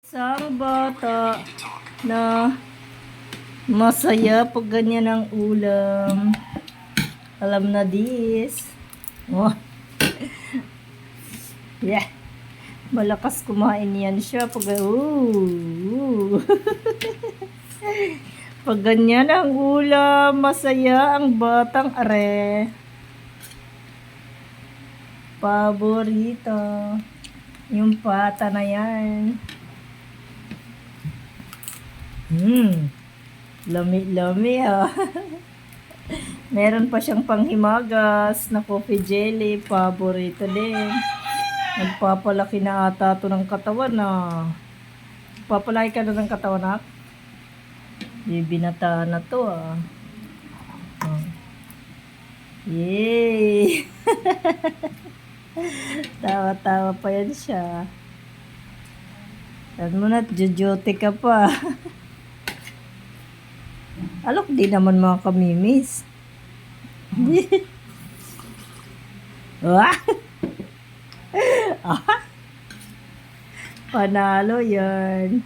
Isang bata na masaya pag ganyan ang ulam. Alam na this. Oh. Yeah. Malakas kumain yan siya pag pag ganyan ang ulam, masaya ang batang are. Paborito. Yung pata na yan. Lami-lami ah. Meron pa siyang panghimagas na coffee jelly. Paborito din. Nagpapalaki na ata ito ng katawan na. Papalaki ka na ng katawan na. Bibinata na to ah. Oh. Yay! Tawa-tawa pa yan siya. Sabi mo na, jujote ka pa. Alok di naman mga kamimis. Wah! Panalo yan.